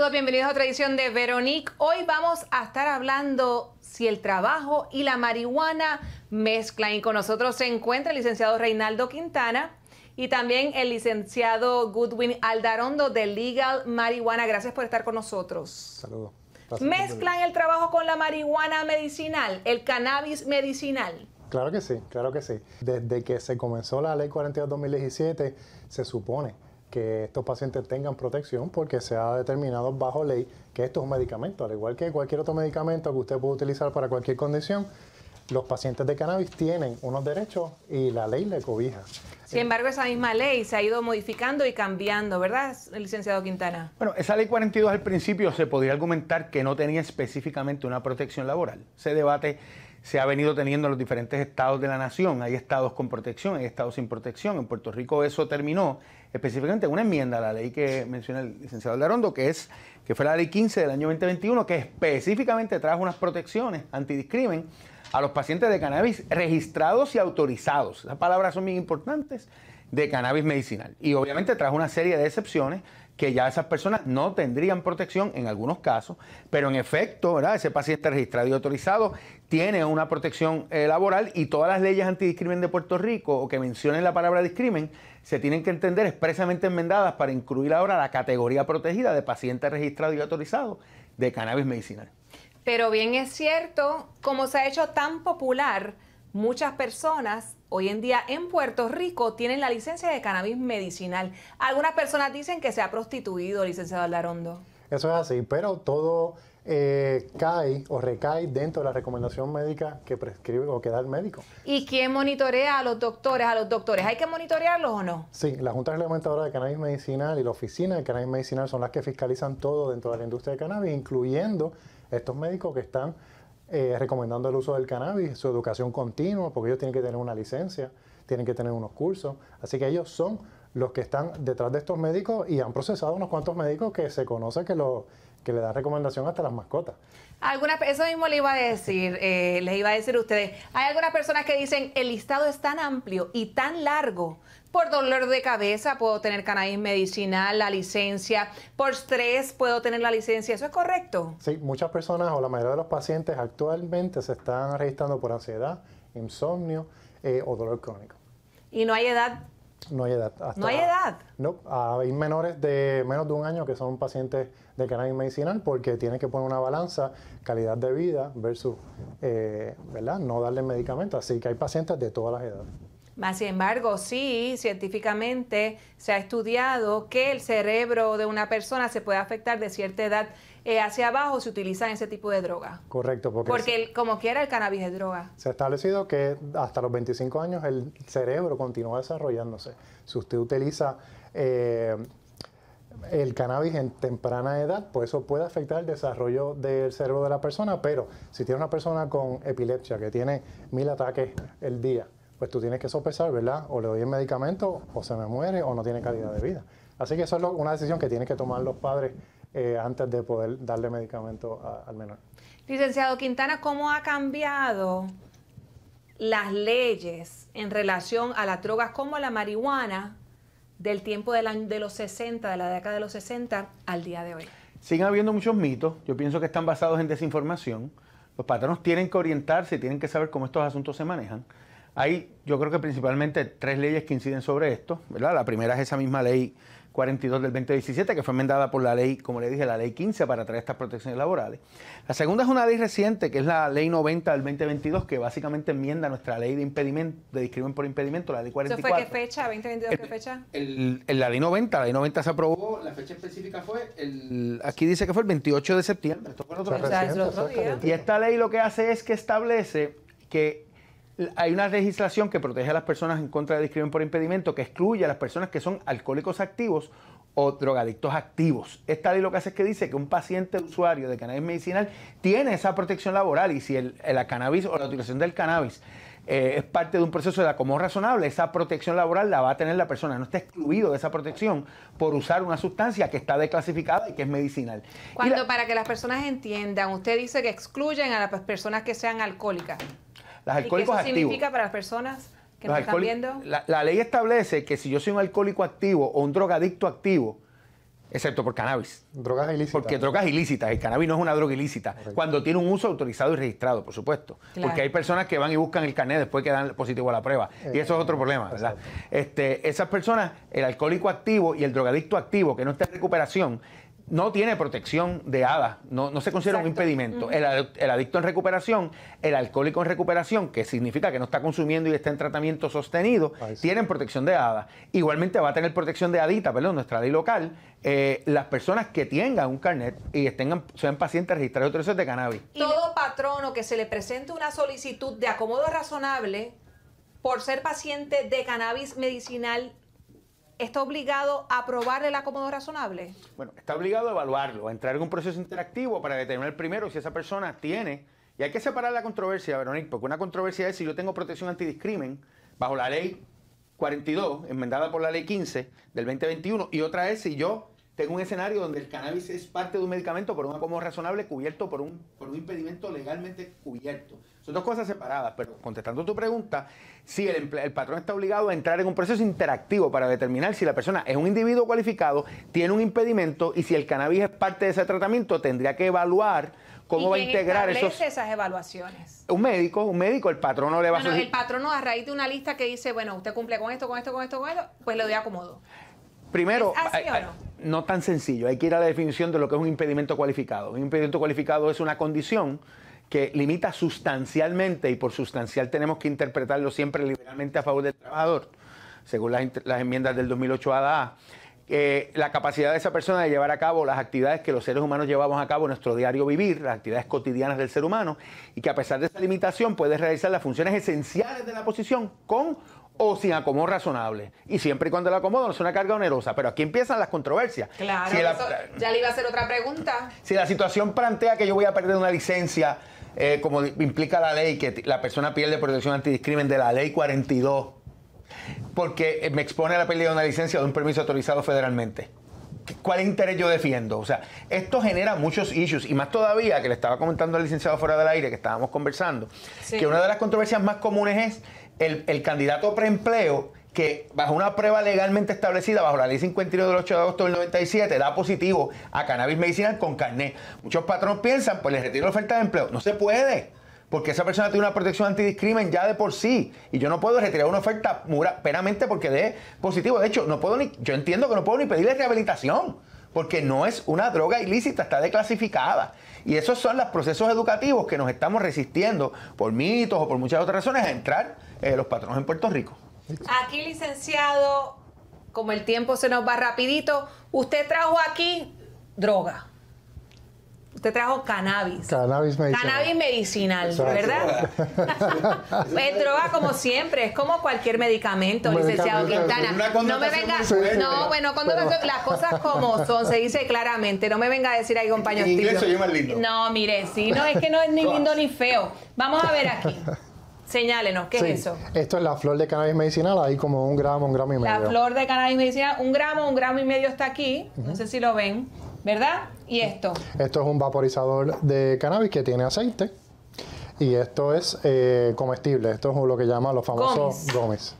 todos, bienvenidos a otra edición de Veronique. Hoy vamos a estar hablando si el trabajo y la marihuana mezclan. Y con nosotros se encuentra el licenciado Reinaldo Quintana y también el licenciado Goodwin Aldarondo de Legal Marihuana. Gracias por estar con nosotros. Saludos. ¿Mezclan el trabajo con la marihuana medicinal, el cannabis medicinal? Claro que sí, claro que sí. Desde que se comenzó la Ley 42-2017, se supone que estos pacientes tengan protección porque se ha determinado bajo ley que esto es un medicamento. Al igual que cualquier otro medicamento que usted puede utilizar para cualquier condición, los pacientes de cannabis tienen unos derechos y la ley le cobija. Sin embargo, esa misma ley se ha ido modificando y cambiando, ¿verdad, licenciado Quintana? Bueno, esa ley 42 al principio se podría argumentar que no tenía específicamente una protección laboral. Ese debate se ha venido teniendo en los diferentes estados de la nación. Hay estados con protección, hay estados sin protección. En Puerto Rico eso terminó específicamente en una enmienda a la ley que menciona el licenciado Aldarondo, que fue la ley 15 del año 2021, que específicamente trajo unas protecciones antidiscrimen a los pacientes de cannabis registrados y autorizados. Esas palabras son bien importantes, de cannabis medicinal. Y obviamente trajo una serie de excepciones que ya esas personas no tendrían protección en algunos casos, pero en efecto, ¿verdad?, ese paciente registrado y autorizado tiene una protección laboral, y todas las leyes antidiscrimen de Puerto Rico o que mencionen la palabra discrimen se tienen que entender expresamente enmendadas para incluir ahora la categoría protegida de paciente registrado y autorizado de cannabis medicinal. Pero bien es cierto, como se ha hecho tan popular, muchas personas hoy en día en Puerto Rico tienen la licencia de cannabis medicinal. Algunas personas dicen que se ha prostituido, licenciado Aldarondo. Eso es así, pero todo cae o recae dentro de la recomendación médica que prescribe o que da el médico. ¿Y quién monitorea a los doctores? ¿Hay que monitorearlos o no? Sí, la Junta Reglamentadora de Cannabis Medicinal y la Oficina de Cannabis Medicinal son las que fiscalizan todo dentro de la industria de cannabis, incluyendo estos médicos que están recomendando el uso del cannabis, su educación continua, porque ellos tienen que tener una licencia, tienen que tener unos cursos. Así que ellos son los que están detrás de estos médicos y han procesado unos cuantos médicos que se conoce que le dan recomendación hasta las mascotas. Eso mismo les iba a decir a ustedes. Hay algunas personas que dicen el listado es tan amplio y tan largo. Por dolor de cabeza puedo tener cannabis medicinal, la licencia. Por estrés puedo tener la licencia. ¿Eso es correcto? Sí, muchas personas o la mayoría de los pacientes actualmente se están registrando por ansiedad, insomnio o dolor crónico. ¿Y no hay edad? No hay edad. ¿No hay edad? No, hay menores de menos de un año que son pacientes de cannabis medicinal porque tienen que poner una balanza, calidad de vida versus, ¿verdad?, no darle medicamentos. Así que hay pacientes de todas las edades. Más sin embargo, sí, científicamente se ha estudiado que el cerebro de una persona se puede afectar de cierta edad hacia abajo si utilizan ese tipo de droga. Correcto. Porque como quiera el cannabis es droga. Se ha establecido que hasta los 25 años el cerebro continúa desarrollándose. Si usted utiliza el cannabis en temprana edad, pues eso puede afectar el desarrollo del cerebro de la persona, pero si tiene una persona con epilepsia que tiene 1000 ataques el día, pues tú tienes que sopesar, ¿verdad? O le doy el medicamento, o se me muere, o no tiene calidad de vida. Así que eso es una decisión que tienen que tomar los padres antes de poder darle medicamento al menor. Licenciado Quintana, ¿cómo ha cambiado las leyes en relación a las drogas como la marihuana del tiempo de los 60, de la década de los 60 al día de hoy? Siguen habiendo muchos mitos. Yo pienso que están basados en desinformación. Los patronos tienen que orientarse y tienen que saber cómo estos asuntos se manejan. Hay, yo creo que principalmente 3 leyes que inciden sobre esto, ¿verdad? La primera es esa misma ley 42 del 2017, que fue enmendada por la ley, como le dije, la ley 15 para traer estas protecciones laborales. La segunda es una ley reciente, que es la ley 90 del 2022, que básicamente enmienda nuestra ley de impedimento, de discrimen por impedimento, la ley 44. ¿Eso fue qué fecha? ¿2022 qué fecha? La ley 90 se aprobó, la fecha específica fue, aquí dice que fue el 28 de septiembre. Esto fue el otro día. Y esta ley lo que hace es que establece que hay una legislación que protege a las personas en contra de discrimen por impedimento, que excluye a las personas que son alcohólicos activos o drogadictos activos. Esta ley lo que hace es que dice que un paciente usuario de cannabis medicinal tiene esa protección laboral, y si la cannabis o la utilización del cannabis es parte de un proceso de acomodo razonable, esa protección laboral la va a tener la persona. No está excluido de esa protección por usar una sustancia que está declasificada y que es medicinal. Para que las personas entiendan, usted dice que excluyen a las personas que sean alcohólicas. Los alcohólicos activos. ¿Qué significa para las personas que nos están viendo? La ley establece que si yo soy un alcohólico activo o un drogadicto activo, excepto por cannabis. Drogas ilícitas. Porque drogas ilícitas, el cannabis no es una droga ilícita, Correcto. cuando tiene un uso autorizado y registrado, por supuesto. Claro. Porque hay personas que van y buscan el carnet después que dan positivo a la prueba. Y eso es otro problema, ¿verdad? Esas personas, el alcohólico activo y el drogadicto activo que no está en recuperación, no tiene protección de ADA, no se considera un impedimento. El adicto en recuperación, el alcohólico en recuperación, que significa que no está consumiendo y está en tratamiento sostenido, tienen protección de ADA. Igualmente va a tener protección de ADITA, perdón, nuestra ley local, las personas que tengan un carnet y sean pacientes registrados y autorizados de cannabis. Todo patrono que se le presente una solicitud de acomodo razonable por ser paciente de cannabis medicinal, ¿está obligado a aprobar el acomodo razonable? Bueno, está obligado a evaluarlo, a entrar en un proceso interactivo para determinar primero si esa persona tiene, y hay que separar la controversia, Verónica, porque una controversia es si yo tengo protección antidiscrimen bajo la ley 42, enmendada por la ley 15 del 2021, y otra es si yo tengo un escenario donde el cannabis es parte de un medicamento por un acomodo razonable cubierto por un impedimento legalmente cubierto. Son dos cosas separadas, pero contestando tu pregunta, sí, el patrón está obligado a entrar en un proceso interactivo para determinar si la persona es un individuo cualificado, tiene un impedimento y si el cannabis es parte de ese tratamiento, tendría que evaluar cómo va a integrar establece esas evaluaciones? Un médico, el patrono le va a Bueno, el patrono a raíz de una lista que dice, bueno, usted cumple con esto, con esto, con esto, con esto, pues le doy acomodo. Primero, ¿Es así o no tan sencillo, hay que ir a la definición de lo que es un impedimento cualificado. Un impedimento cualificado es una condición que limita sustancialmente, y por sustancial tenemos que interpretarlo siempre liberalmente a favor del trabajador, según las enmiendas del 2008 ADA, la capacidad de esa persona de llevar a cabo las actividades que los seres humanos llevamos a cabo en nuestro diario vivir, las actividades cotidianas del ser humano, y que a pesar de esa limitación puede realizar las funciones esenciales de la posición con o sin acomodo razonable. Y siempre y cuando el acomodo no es una carga onerosa. Pero aquí empiezan las controversias. Claro, Si ya le iba a hacer otra pregunta. Si la situación plantea que yo voy a perder una licencia, como implica la ley, que la persona pierde protección antidiscrimen de la ley 42, porque me expone a la pérdida de una licencia o de un permiso autorizado federalmente. ¿Cuál interés yo defiendo? O sea, esto genera muchos issues, y más todavía, que le estaba comentando al licenciado fuera del aire, que estábamos conversando, que una de las controversias más comunes es el candidato preempleo que bajo una prueba legalmente establecida, bajo la ley 52 del 8 de agosto del 97, da positivo a cannabis medicinal con carnet. Muchos patronos piensan, pues les retiro la oferta de empleo. No se puede, porque esa persona tiene una protección antidiscrimen ya de por sí, y yo no puedo retirar una oferta meramente porque dé positivo. De hecho, yo entiendo que no puedo ni pedirle rehabilitación, porque no es una droga ilícita, está declasificada. Y esos son los procesos educativos que nos estamos resistiendo por mitos o por muchas otras razones a entrar los patronos en Puerto Rico. Aquí, licenciado, como el tiempo se nos va rapidito, usted trajo aquí droga. Usted trajo cannabis. Cannabis medicinal. Cannabis medicinal, Exacto. ¿verdad? Es droga como siempre, es como cualquier medicamento, licenciado Quintana. No me venga, cuando las cosas como son, se dice claramente, no me venga a decir ahí con paño En inglés tibio. se llama lindo. No, mire, sí, no, es que no es ni lindo ni feo. Vamos a ver aquí. Señálenos, ¿qué es eso? Esto es la flor de cannabis medicinal, ahí como 1 gramo, 1 gramo y medio. La flor de cannabis medicinal, 1 gramo y medio está aquí. No sé si lo ven, ¿verdad? ¿Y esto? Esto es un vaporizador de cannabis que tiene aceite. Y esto es comestible. Esto es lo que llaman los famosos gomis.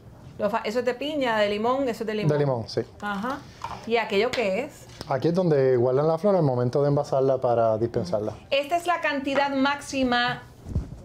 Eso es de piña, de limón, eso es de limón. De limón, sí. Ajá. ¿Y aquello qué es? Aquí es donde guardan la flor al momento de envasarla para dispensarla. ¿Esta es la cantidad máxima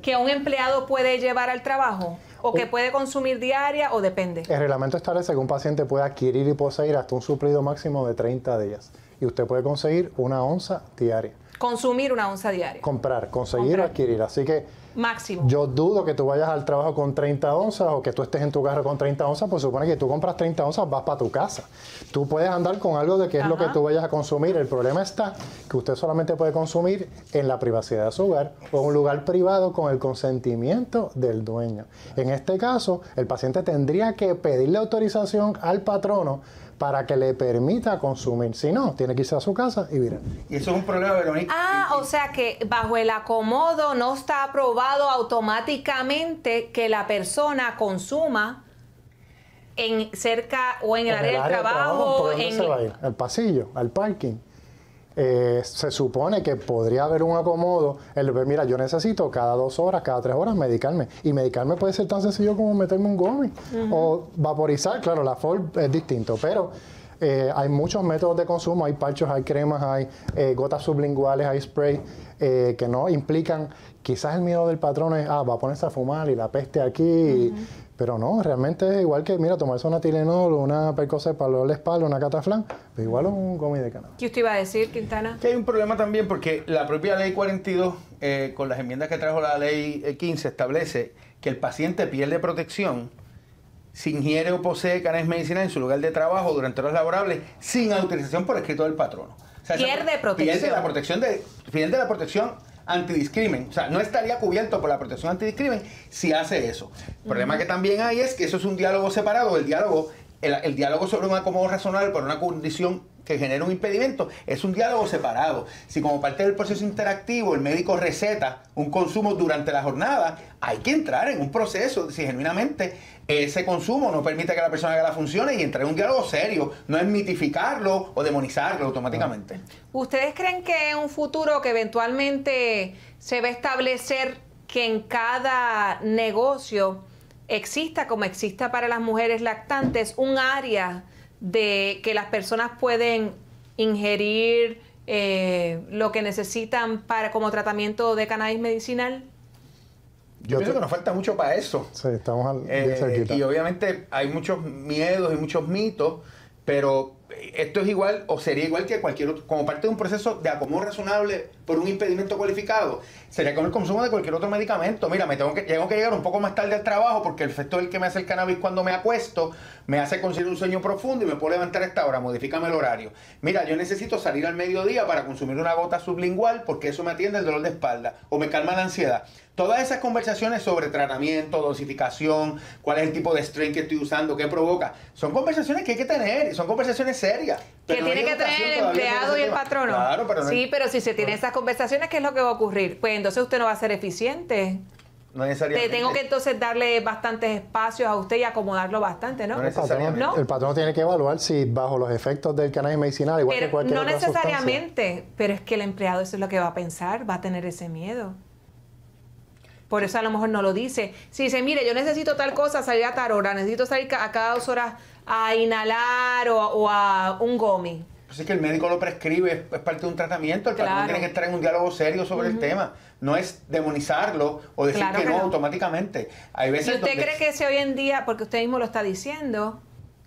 que un empleado puede llevar al trabajo? ¿O que puede consumir diaria o depende? El reglamento establece que un paciente puede adquirir y poseer hasta un suplido máximo de 30 días. Y usted puede conseguir 1 onza diaria. Consumir 1 onza diaria. Conseguir o adquirir. Así que máximo. yo dudo que tú vayas al trabajo con 30 onzas o que tú estés en tu carro con 30 onzas, pues supone que tú compras 30 onzas, vas para tu casa. Tú puedes andar con algo de qué es lo que tú vayas a consumir. El problema está que usted solamente puede consumir en la privacidad de su hogar o en un lugar privado con el consentimiento del dueño. En este caso, el paciente tendría que pedirle autorización al patrono para que le permita consumir. Si no, tiene que irse a su casa y virar. Y eso es un problema, Verónica. O sea que bajo el acomodo no está aprobado automáticamente que la persona consuma en cerca o en el área del trabajo. ¿Por dónde se va a ir? Al pasillo, al parking. Se supone que podría haber un acomodo. Mira, yo necesito cada 2 horas, cada 3 horas medicarme. Y medicarme puede ser tan sencillo como meterme un gomi o vaporizar. Claro, la flor es distinto, pero Hay muchos métodos de consumo, hay parchos, hay cremas, hay gotas sublinguales, hay spray, que no implican, quizás el miedo del patrón es, va a ponerse a fumar y la peste aquí, pero no, realmente es igual que, mira, tomarse una Tylenol, una Percocet para dolor de espalda, una Cataflán, pero igual un gummy de cannabis. ¿Qué usted iba a decir, Quintana? Que hay un problema también porque la propia ley 42, con las enmiendas que trajo la ley 15, establece que el paciente pierde protección si ingiere o posee cannabis medicinal en su lugar de trabajo durante horas laborables sin autorización por escrito del patrono. O sea, pierde protección. Pierde la protección antidiscrimen. O sea, no estaría cubierto por la protección antidiscrimen si hace eso. El problema que también hay es que eso es un diálogo separado. El diálogo sobre un acomodo razonable por una condición que genera un impedimento es un diálogo separado. Si como parte del proceso interactivo el médico receta un consumo durante la jornada, hay que entrar en un proceso si genuinamente ese consumo no permite que la persona haga las funciones y entrar en un diálogo serio, no es mitificarlo o demonizarlo automáticamente. ¿Ustedes creen que en un futuro que eventualmente se va a establecer que en cada negocio exista, como exista para las mujeres lactantes, un área de que las personas pueden ingerir lo que necesitan para como tratamiento de cannabis medicinal? Yo pienso que nos falta mucho para eso. Sí, estamos bien cerquita. Y obviamente hay muchos miedos y muchos mitos, pero esto es igual o sería igual que cualquier otro, como parte de un proceso de acomodo razonable por un impedimento cualificado, sería como el consumo de cualquier otro medicamento. Mira, tengo que llegar un poco más tarde al trabajo porque el efecto del que me hace el cannabis cuando me acuesto me hace conseguir un sueño profundo y me puedo levantar a esta hora, modifícame el horario. Mira, yo necesito salir al mediodía para consumir una gota sublingual porque eso me atiende el dolor de espalda o me calma la ansiedad. Todas esas conversaciones sobre tratamiento, dosificación, cuál es el tipo de strain que estoy usando, qué provoca, son conversaciones que hay que tener y son conversaciones serias. Que tiene que tener el empleado y el patrono. Claro, pero sí, pero si se tienen esas conversaciones, ¿qué es lo que va a ocurrir? Pues entonces usted no va a ser eficiente. No necesariamente. Tengo que entonces darle bastantes espacios a usted y acomodarlo bastante, ¿no? No necesariamente. ¿No? El patrón tiene que evaluar si bajo los efectos del cannabis medicinal, igual Pero que cualquier no otra necesariamente, sustancia. pero es que el empleado eso es lo que va a pensar, va a tener ese miedo. Por eso a lo mejor no lo dice. Si dice, mire, yo necesito tal cosa, salir a tal hora, necesito salir a cada 2 horas a inhalar o a un gummy. Pues es que el médico lo prescribe, es parte de un tratamiento, el patrón tiene que estar en un diálogo serio sobre el tema. No es demonizarlo o decir que no automáticamente. Hay veces ¿Y usted cree que ese hoy en día, porque usted mismo lo está diciendo,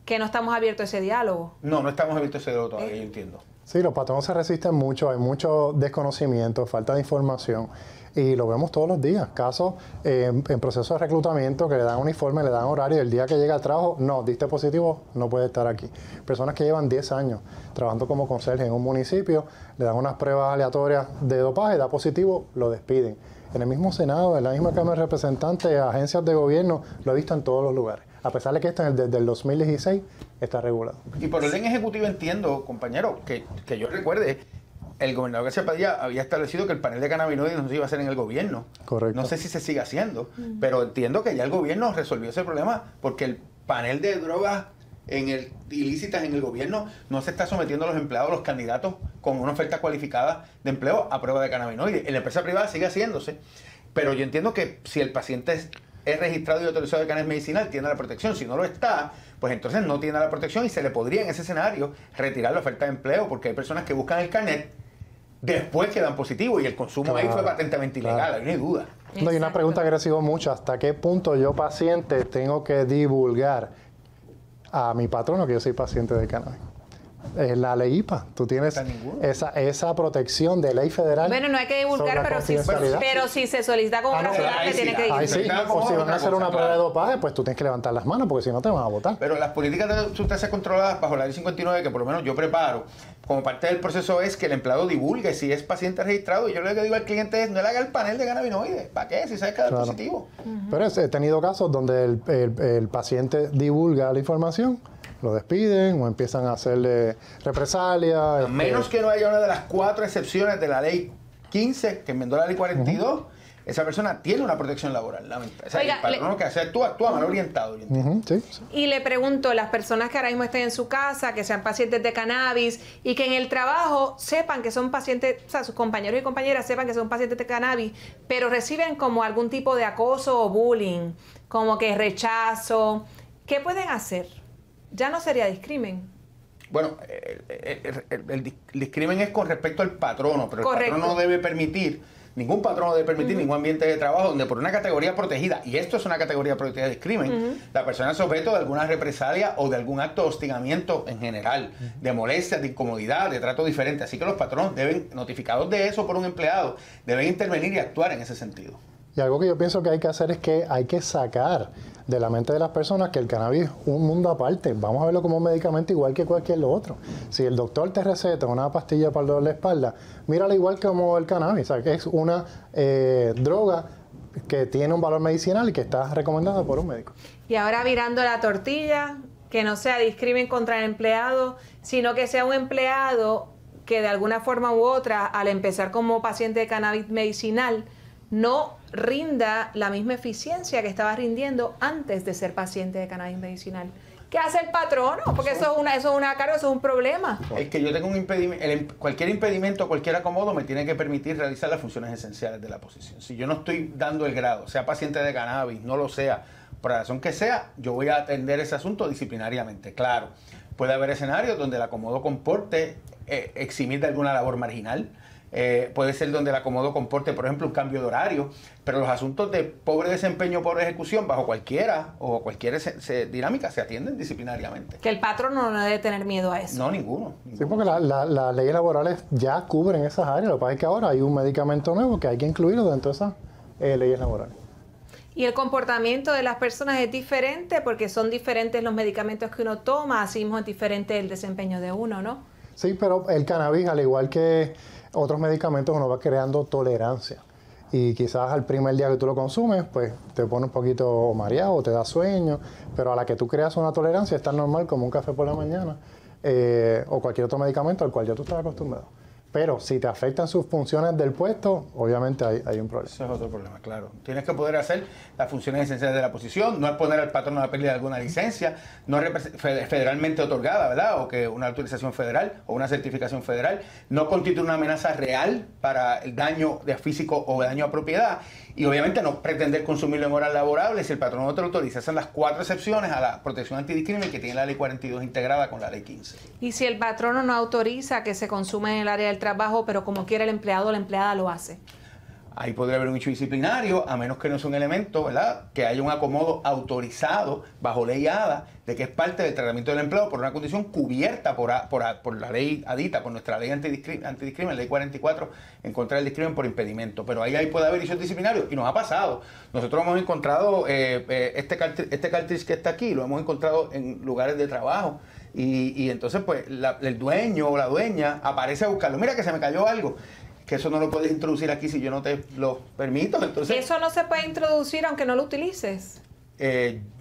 que no estamos abiertos a ese diálogo? No estamos abiertos a ese diálogo todavía, yo entiendo. Sí, los patronos se resisten mucho, hay mucho desconocimiento, falta de información y lo vemos todos los días. Casos en proceso de reclutamiento que le dan uniforme, le dan horario y el día que llega al trabajo, no, diste positivo, no puede estar aquí. Personas que llevan 10 años trabajando como conserje en un municipio, le dan unas pruebas aleatorias de dopaje, da positivo, lo despiden. En el mismo Senado, en la misma Cámara de Representantes, agencias de gobierno, lo he visto en todos los lugares. A pesar de que esto desde el 2016 está regulado. Y por orden ejecutivo entiendo, compañero, que yo recuerde, el gobernador García Padilla había establecido que el panel de cannabinoides no se iba a hacer en el gobierno. Correcto. No sé si se sigue haciendo, pero entiendo que ya el gobierno resolvió ese problema porque el panel de drogas ilícitas en el gobierno no se está sometiendo a los empleados, los candidatos con una oferta cualificada de empleo a prueba de cannabinoides. En la empresa privada sigue haciéndose, pero yo entiendo que si el paciente es registrado y autorizado de cannabis medicinal, tiene la protección. Si no lo está, pues entonces no tiene la protección y se le podría en ese escenario retirar la oferta de empleo porque hay personas que buscan el carnet después que dan positivo y el consumo ahí fue patentemente ilegal, no hay duda. No, y una pregunta que recibo mucho, ¿hasta qué punto yo paciente tengo que divulgar a mi patrono que yo soy paciente de cannabis? La ley IPA, tú tienes esa protección de ley federal. Bueno, no hay que divulgar, pero si se solicita como profesional, tiene que divulgar. Sí, o si van a hacer una prueba de dopaje, pues tú tienes que levantar las manos porque si no te van a votar. Pero las políticas de sustancias controladas bajo la ley 59, que por lo menos yo preparo, como parte del proceso es que el empleado divulgue si es paciente registrado. Y yo lo que digo al cliente es, no le haga el panel de cannabinoides. ¿Para qué? Si sabes que da positivo. Pero he tenido casos donde el paciente divulga la información, lo despiden o empiezan a hacerle represalias. A menos que no haya una de las 4 excepciones de la ley 15, que enmendó la ley 42, esa persona tiene una protección laboral. O sea, el patrono que hace actúa mal orientado. Sí. Y le pregunto, las personas que ahora mismo estén en su casa, que sean pacientes de cannabis y que en el trabajo sepan que son pacientes, o sea, sus compañeros y compañeras sepan que son pacientes de cannabis, pero reciben como algún tipo de acoso o bullying, como que rechazo, ¿qué pueden hacer? Ya no sería discrimen. Bueno, el discrimen es con respecto al patrono, pero Correcto. el patrono no debe permitir, ningún patrono debe permitir ningún ambiente de trabajo donde por una categoría protegida, y esto es una categoría protegida de discrimen, la persona es objeto de alguna represalia o de algún acto de hostigamiento en general, de molestia, de incomodidad, de trato diferente. Así que los patronos deben, notificados de eso por un empleado, deben intervenir y actuar en ese sentido. Y algo que yo pienso que hay que hacer es que hay que sacar de la mente de las personas que el cannabis es un mundo aparte. Vamos a verlo como un medicamento igual que cualquier otro. Si el doctor te receta una pastilla para el dolor de espalda, mírala igual como el cannabis. O sea, que es una droga que tiene un valor medicinal y que está recomendada por un médico. Y ahora virando la tortilla, que no sea discrimen contra el empleado, sino que sea un empleado que de alguna forma u otra, al empezar como paciente de cannabis medicinal, no rinda la misma eficiencia que estaba rindiendo antes de ser paciente de cannabis medicinal. ¿Qué hace el patrono? Porque eso es una carga, eso es un problema. Es que yo tengo un impedimento, cualquier impedimento, cualquier acomodo me tiene que permitir realizar las funciones esenciales de la posición. Si yo no estoy dando el grado, sea paciente de cannabis, no lo sea, por la razón que sea, yo voy a atender ese asunto disciplinariamente. Claro, puede haber escenarios donde el acomodo comporte eximir de alguna labor marginal. Puede ser donde el acomodo comporte, por ejemplo, un cambio de horario, pero los asuntos de pobre desempeño, pobre ejecución, bajo cualquiera o cualquier dinámica, se atienden disciplinariamente. Que el patrono no debe tener miedo a eso. No, ninguno. Sí, porque las leyes laborales ya cubren esas áreas. Lo que pasa es que ahora hay un medicamento nuevo que hay que incluirlo dentro de esas leyes laborales. Y el comportamiento de las personas es diferente porque son diferentes los medicamentos que uno toma, así mismo es diferente el desempeño de uno, ¿no? Sí, pero el cannabis, al igual que otros medicamentos, uno va creando tolerancia. Y quizás al primer día que tú lo consumes, pues te pone un poquito mareado, te da sueño, pero a la que tú creas una tolerancia es tan normal como un café por la mañana o cualquier otro medicamento al cual ya tú estás acostumbrado. Pero si te afectan sus funciones del puesto, obviamente hay un problema. Ese es otro problema, claro. Tienes que poder hacer las funciones esenciales de la posición, no exponer al patrón a la pérdida de alguna licencia, no federalmente otorgada, ¿verdad? O que una autorización federal o una certificación federal, no constituye una amenaza real para el daño físico o daño a propiedad. Y obviamente no pretender consumirlo en horas laborables si el patrón no te lo autoriza. Esas son las 4 excepciones a la protección antidiscrimen que tiene la Ley 42 integrada con la Ley 15. Y si el patrono no autoriza que se consuma en el área del trabajo, pero como quiere el empleado o la empleada lo hace. Ahí podría haber un hecho disciplinario, a menos que no sea un elemento, ¿verdad? Que haya un acomodo autorizado bajo ley ADA de que es parte del tratamiento del empleado por una condición cubierta por la ley ADITA, por nuestra ley antidiscrimen, ley 44, en contra del discrimen por impedimento. Pero ahí puede haber hechos disciplinarios y nos ha pasado. Nosotros hemos encontrado este cartridge que está aquí, lo hemos encontrado en lugares de trabajo y entonces pues el dueño o la dueña aparece a buscarlo. Mira que se me cayó algo. Que eso no lo puedes introducir aquí si yo no te lo permito. Entonces, eso no se puede introducir aunque no lo utilices.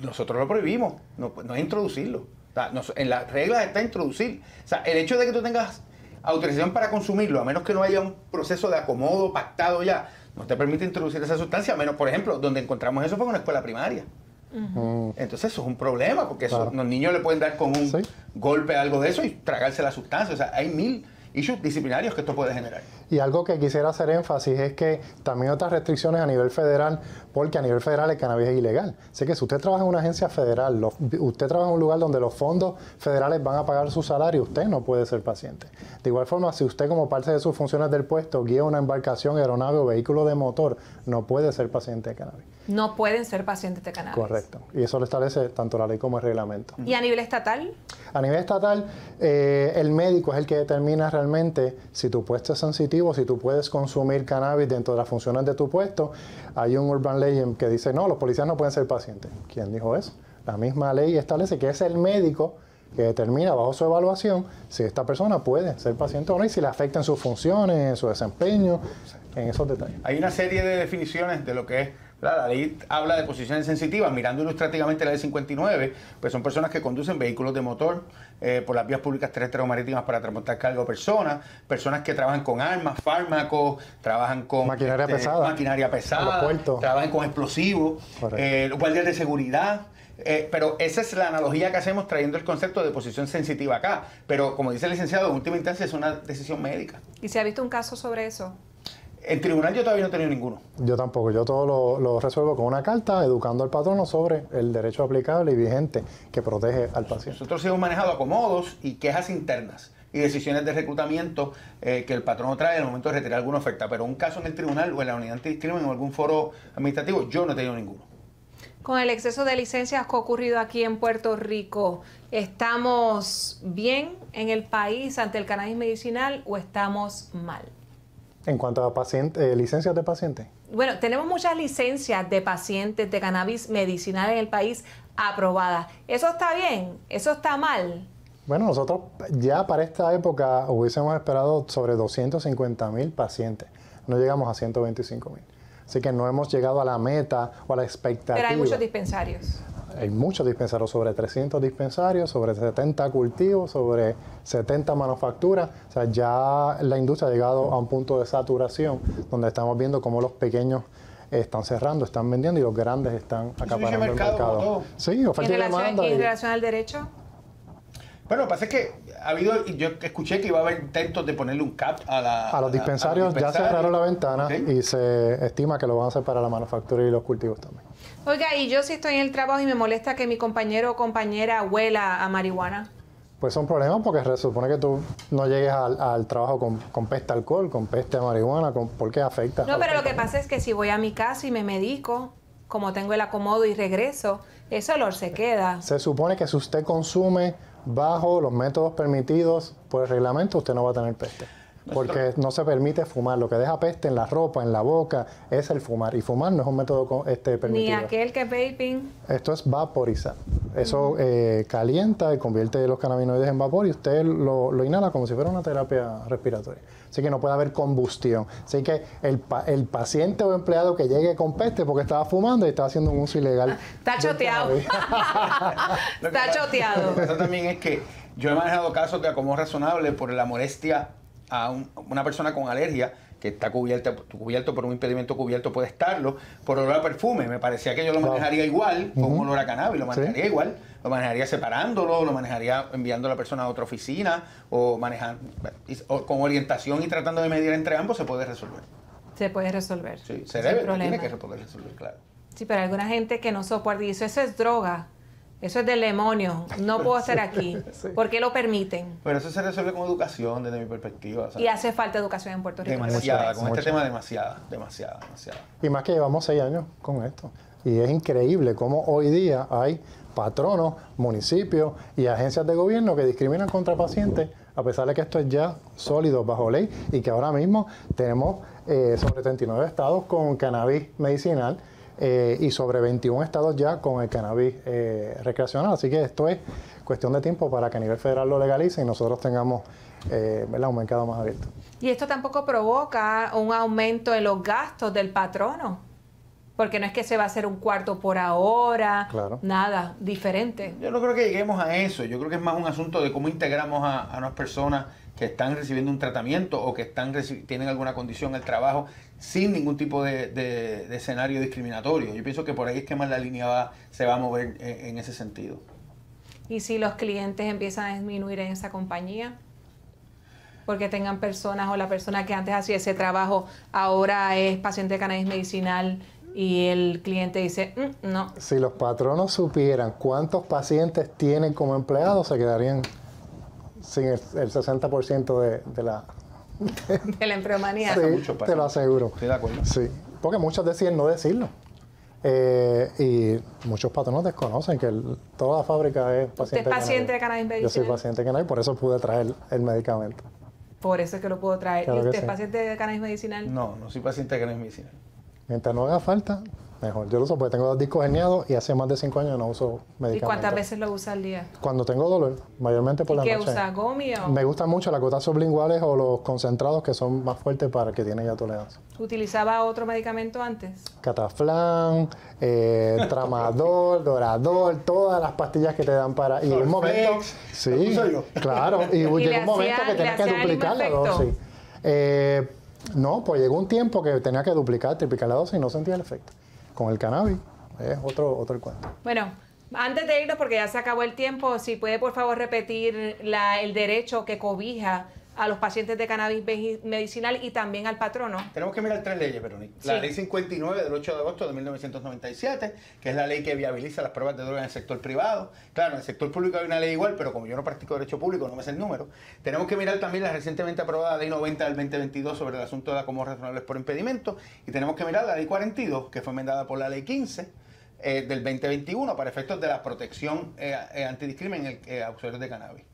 Nosotros lo prohibimos, no es introducirlo. O sea, en las reglas está introducir. O sea, el hecho de que tú tengas autorización para consumirlo, a menos que no haya un proceso de acomodo pactado ya, no te permite introducir esa sustancia, a menos, por ejemplo, donde encontramos eso fue en una escuela primaria. Entonces eso es un problema, porque eso, los niños le pueden dar con un golpe algo de eso y tragarse la sustancia. O sea, hay 1000 issues disciplinarios que esto puede generar. Y algo que quisiera hacer énfasis es que también otras restricciones a nivel federal, porque a nivel federal el cannabis es ilegal. Así que si usted trabaja en una agencia federal, usted trabaja en un lugar donde los fondos federales van a pagar su salario, usted no puede ser paciente. De igual forma, si usted como parte de sus funciones del puesto guía una embarcación, aeronave o vehículo de motor, no puede ser paciente de cannabis. No pueden ser pacientes de cannabis. Correcto. Y eso lo establece tanto la ley como el reglamento. ¿Y a nivel estatal? A nivel estatal, el médico es el que determina realmente si tu puesto es sensitivo, si tú puedes consumir cannabis dentro de las funciones de tu puesto. Hay un urban legend que dice, no, los policías no pueden ser pacientes. ¿Quién dijo eso? La misma ley establece que es el médico que determina bajo su evaluación si esta persona puede ser paciente o no y si le afectan sus funciones, en su desempeño, en esos detalles. Hay una serie de definiciones de lo que es, ¿verdad? La ley habla de posiciones sensitivas, mirando ilustrativamente la ley 59, pues son personas que conducen vehículos de motor por las vías públicas terrestres o marítimas para transportar carga o personas, personas que trabajan con armas, fármacos, trabajan con maquinaria pesada, trabajan con explosivos, guardias de seguridad. Pero esa es la analogía que hacemos trayendo el concepto de posición sensitiva acá. Pero como dice el licenciado, en última instancia es una decisión médica. ¿Y se ha visto un caso sobre eso? En tribunal yo todavía no he tenido ninguno. Yo tampoco, yo todo lo resuelvo con una carta educando al patrono sobre el derecho aplicable y vigente que protege al paciente. Nosotros hemos manejado acomodos y quejas internas y decisiones de reclutamiento que el patrono trae en el momento de retirar alguna oferta, pero un caso en el tribunal o en la unidad antidiscrimen o en algún foro administrativo, yo no he tenido ninguno. Con el exceso de licencias que ha ocurrido aquí en Puerto Rico, ¿estamos bien en el país ante el cannabis medicinal o estamos mal? En cuanto a licencias de pacientes. Bueno, tenemos muchas licencias de pacientes de cannabis medicinal en el país aprobadas. ¿Eso está bien? ¿Eso está mal? Bueno, nosotros ya para esta época hubiésemos esperado sobre 250,000 pacientes. No llegamos a 125,000. Así que no hemos llegado a la meta o a la expectativa. Pero hay muchos dispensarios. Hay muchos dispensarios, sobre 300 dispensarios, sobre 70 cultivos, sobre 70 manufacturas. O sea, ya la industria ha llegado a un punto de saturación donde estamos viendo cómo los pequeños están cerrando, están vendiendo y los grandes están acaparando el mercado. Sí, oferta y demanda. ¿Y en relación al derecho? Bueno, lo que pasa es que ha habido, yo escuché que iba a haber intentos de ponerle un cap a los dispensarios. Ya cerraron la ventana y se estima que lo van a hacer para la manufactura y los cultivos también. Oiga, y yo si estoy en el trabajo y me molesta que mi compañero o compañera huela a marihuana. Pues son problemas porque se supone que tú no llegues al trabajo con peste a alcohol, con peste a marihuana, porque afecta. No, pero lo que pasa es que si voy a mi casa y me medico, como tengo el acomodo y regreso, ese olor se queda. Se supone que si usted consume bajo los métodos permitidos por el reglamento, usted no va a tener peste. Porque no se permite fumar. Lo que deja peste en la ropa, en la boca, es el fumar. Y fumar no es un método permitido. Ni aquel que es vaping. Esto es vaporizar. Eso calienta y convierte los cannabinoides en vapor y usted lo inhala como si fuera una terapia respiratoria. Así que no puede haber combustión. Así que el paciente o empleado que llegue con peste porque estaba fumando y estaba haciendo un uso ilegal. Está choteado. Está choteado. Eso también es que yo he manejado casos de acomodo razonable por la molestia a una persona con alergia que está cubierto por un impedimento cubierto, puede estarlo, por olor a perfume. Me parecía que yo lo manejaría igual, con un olor a cannabis, lo manejaría igual, lo manejaría separándolo, lo manejaría enviando a la persona a otra oficina, o con orientación y tratando de medir entre ambos, se puede resolver. Se puede resolver. Sí, se debe, tiene que poder resolver, claro. Sí, pero hay alguna gente que no soporta y dice, eso es droga. Eso es del demonio, no puedo estar aquí. Sí. ¿Por qué lo permiten? Pero eso se resuelve con educación desde mi perspectiva. ¿Sabes? Y hace falta educación en Puerto Rico. Demasiada, con este tema demasiada. Y más que llevamos 6 años con esto. Y es increíble cómo hoy día hay patronos, municipios y agencias de gobierno que discriminan contra pacientes, a pesar de que esto es ya sólido bajo ley y que ahora mismo tenemos sobre 39 estados con cannabis medicinal. Y sobre 21 estados ya con el cannabis recreacional. Así que esto es cuestión de tiempo para que a nivel federal lo legalice y nosotros tengamos un mercado más abierto. Y esto tampoco provoca un aumento en los gastos del patrono, porque no es que se va a hacer un cuarto por ahora, nada diferente. Yo no creo que lleguemos a eso. Yo creo que es más un asunto de cómo integramos a unas personas que están recibiendo un tratamiento o que tienen alguna condición en el trabajo sin ningún tipo de escenario discriminatorio. Yo pienso que por ahí es que más la línea se va a mover en ese sentido. ¿Y si los clientes empiezan a disminuir en esa compañía? Porque tengan personas o la persona que antes hacía ese trabajo ahora es paciente de cannabis medicinal y el cliente dice, no. Si los patronos supieran cuántos pacientes tienen como empleados, se quedarían sin el 60% de la... de la empleomanía. Sí, te lo aseguro. Estoy de acuerdo. Sí, porque muchos deciden no decirlo. Y muchos patronos desconocen que toda la fábrica es paciente ¿Usted es paciente de cannabis medicinal? Yo soy paciente de cannabis, por eso pude traer el medicamento. Por eso es que lo puedo traer. Claro. ¿Y usted es paciente de cannabis medicinal? No, no soy paciente de cannabis medicinal. Mientras no haga falta, mejor. Yo lo uso porque tengo 2 discos herniados y hace más de 5 años no uso medicamentos. ¿Y cuántas veces lo usa al día? Cuando tengo dolor, mayormente por la noche. ¿Y qué usa? ¿Gomi o...? Me gustan mucho las gotas sublinguales o los concentrados que son más fuertes para el que tiene ya tolerancia. ¿Utilizaba otro medicamento antes? Cataflán, Tramadol, Doradol, todas las pastillas que te dan para... Y en un momento... Sí, claro. Y llegó un momento que tenía que duplicar la dosis. No, pues llegó un tiempo que tenía que duplicar, triplicar la dosis y no sentía el efecto. Con el cannabis es otro el cuento. Bueno, antes de irnos, porque ya se acabó el tiempo, si puede por favor repetir el derecho que cobija a los pacientes de cannabis medicinal y también al patrono? Tenemos que mirar 3 leyes, Verónica. La Sí. ley 59 del 8 de agosto de 1997, que es la ley que viabiliza las pruebas de droga en el sector privado. Claro, en el sector público hay una ley igual, pero como yo no practico derecho público, no me sé el número. Tenemos que mirar también la recientemente aprobada ley 90 del 2022 sobre el asunto de la comodidad razonables por impedimento. Y tenemos que mirar la ley 42, que fue enmendada por la ley 15 del 2021 para efectos de la protección antidiscrimen en usuarios de cannabis.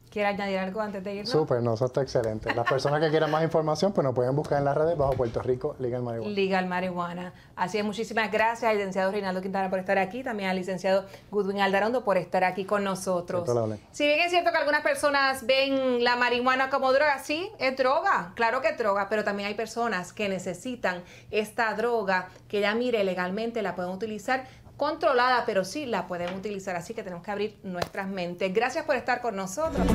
¿Quiere añadir algo antes de irnos? Súper, no, eso está excelente. Las personas que quieran más información, pues nos pueden buscar en las redes bajo Puerto Rico Legal Marihuana. Legal Marihuana. Así es, muchísimas gracias al licenciado Reinaldo Quintana por estar aquí, también al licenciado Goodwin Aldarondo por estar aquí con nosotros. Si bien es cierto que algunas personas ven la marihuana como droga, sí, es droga, claro que es droga, pero también hay personas que necesitan esta droga que ya mire legalmente la pueden utilizar controlada, pero sí la pueden utilizar, así que tenemos que abrir nuestras mentes. Gracias por estar con nosotros.